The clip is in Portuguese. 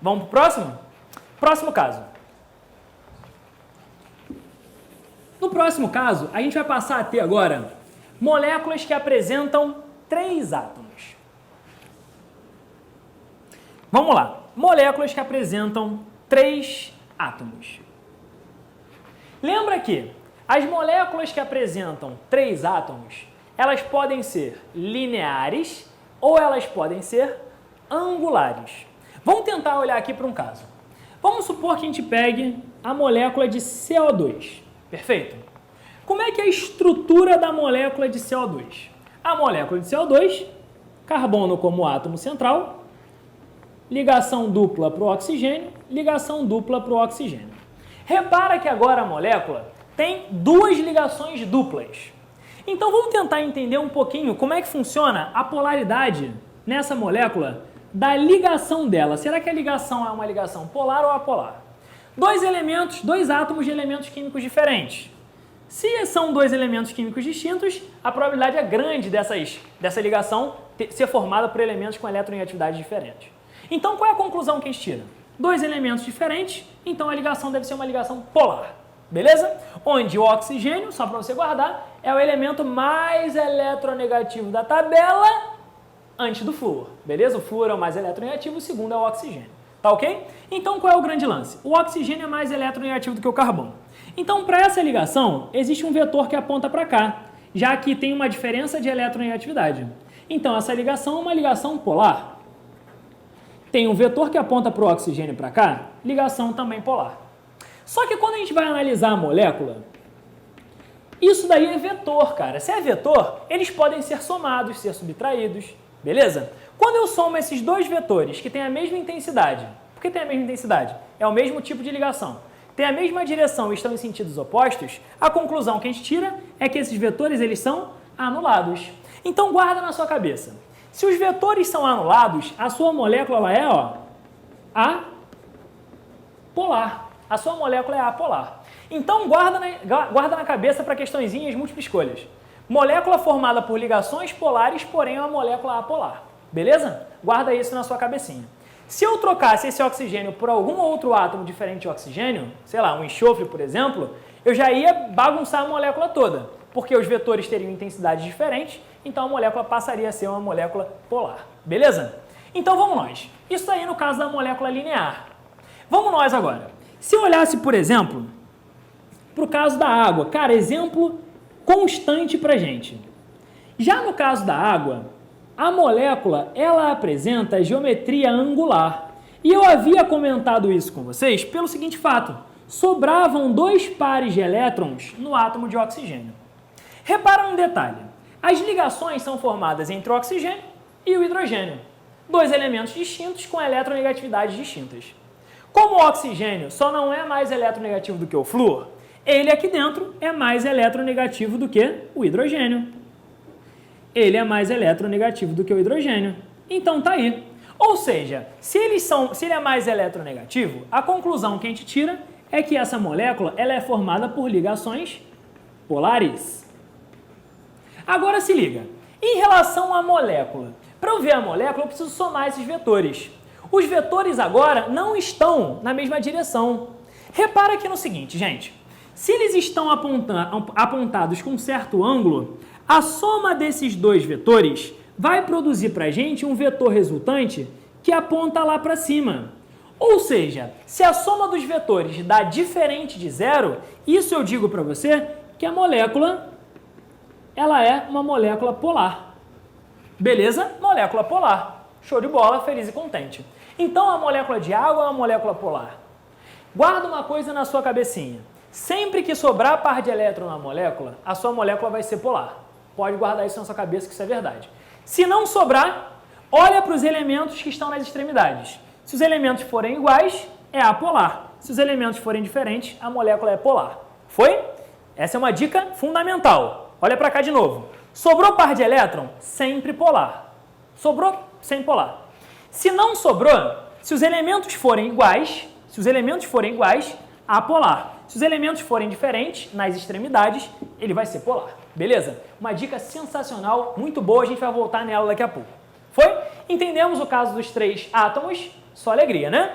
Vamos para o próximo? Próximo caso. No próximo caso, a gente vai passar a ter agora moléculas que apresentam 3 átomos. Vamos lá. Moléculas que apresentam 3 átomos. Lembra que as moléculas que apresentam 3 átomos, elas podem ser lineares ou elas podem ser angulares. Vamos tentar olhar aqui para um caso. Vamos supor que a gente pegue a molécula de CO2. Perfeito? Como é que é a estrutura da molécula de CO2? A molécula de CO2, carbono como átomo central, ligação dupla para o oxigênio, ligação dupla para o oxigênio. Repara que agora a molécula tem 2 ligações duplas. Então vamos tentar entender um pouquinho como é que funciona a polaridade nessa molécula da ligação dela. Será que a ligação é uma ligação polar ou apolar? 2 átomos de elementos químicos diferentes. Se são 2 elementos químicos distintos, a probabilidade é grande dessa ligação ser formada por elementos com eletronegatividade diferentes. Então qual é a conclusão que a gente tira? 2 elementos diferentes, então a ligação deve ser uma ligação polar. Beleza? Onde o oxigênio, só para você guardar, é o elemento mais eletronegativo da tabela antes do flúor. Beleza? O flúor é o mais eletronegativo, o segundo é o oxigênio. Tá ok? Então qual é o grande lance? O oxigênio é mais eletronegativo do que o carbono. Então para essa ligação, existe um vetor que aponta para cá, já que tem uma diferença de eletronegatividade. Então essa ligação é uma ligação polar. Tem um vetor que aponta para o oxigênio para cá, ligação também polar. Só que quando a gente vai analisar a molécula, isso daí é vetor, cara. Se é vetor, eles podem ser somados, ser subtraídos, beleza? Quando eu somo esses 2 vetores que têm a mesma intensidade, por que tem a mesma intensidade? É o mesmo tipo de ligação. Tem a mesma direção e estão em sentidos opostos, a conclusão que a gente tira é que esses vetores eles são anulados. Então guarda na sua cabeça. Se os vetores são anulados, a sua molécula ela é apolar. A sua molécula é apolar. Então guarda na cabeça para questõezinhas múltiplas escolhas. Molécula formada por ligações polares, porém é uma molécula apolar. Beleza? Guarda isso na sua cabecinha. Se eu trocasse esse oxigênio por algum outro átomo diferente de oxigênio, sei lá, um enxofre, por exemplo, eu já ia bagunçar a molécula toda, porque os vetores teriam intensidades diferentes, então a molécula passaria a ser uma molécula polar. Beleza? Então vamos nós. Isso aí no caso da molécula linear. Vamos nós agora. Se eu olhasse, por exemplo, para o caso da água, cara, exemplo constante para gente. Já no caso da água, a molécula, ela apresenta geometria angular. E eu havia comentado isso com vocês pelo seguinte fato. Sobravam 2 pares de elétrons no átomo de oxigênio. Repara um detalhe. As ligações são formadas entre o oxigênio e o hidrogênio. 2 elementos distintos com eletronegatividades distintas. Como o oxigênio só não é mais eletronegativo do que o flúor, ele aqui dentro é mais eletronegativo do que o hidrogênio. Ele é mais eletronegativo do que o hidrogênio. Então tá aí. Ou seja, se ele é mais eletronegativo, a conclusão que a gente tira é que essa molécula ela é formada por ligações polares. Agora se liga. Em relação à molécula, para eu ver a molécula eu preciso somar esses vetores. Os vetores agora não estão na mesma direção. Repara aqui no seguinte, gente. Se eles estão apontados com um certo ângulo, a soma desses 2 vetores vai produzir para a gente um vetor resultante que aponta lá para cima. Ou seja, se a soma dos vetores dá diferente de 0, isso eu digo para você que a molécula ela é uma molécula polar. Beleza? Molécula polar. Show de bola, feliz e contente. Então a molécula de água é uma molécula polar. Guarda uma coisa na sua cabecinha. Sempre que sobrar par de elétron na molécula, a sua molécula vai ser polar. Pode guardar isso na sua cabeça que isso é verdade. Se não sobrar, olha para os elementos que estão nas extremidades. Se os elementos forem iguais, é apolar. Se os elementos forem diferentes, a molécula é polar. Foi? Essa é uma dica fundamental. Olha para cá de novo. Sobrou par de elétron? Sempre polar. Sobrou? Sempre polar. Se não sobrou, se os elementos forem iguais, apolar. Se os elementos forem diferentes, nas extremidades, ele vai ser polar. Beleza? Uma dica sensacional, muito boa, a gente vai voltar nela daqui a pouco. Foi? Entendemos o caso dos 3 átomos, só alegria, né?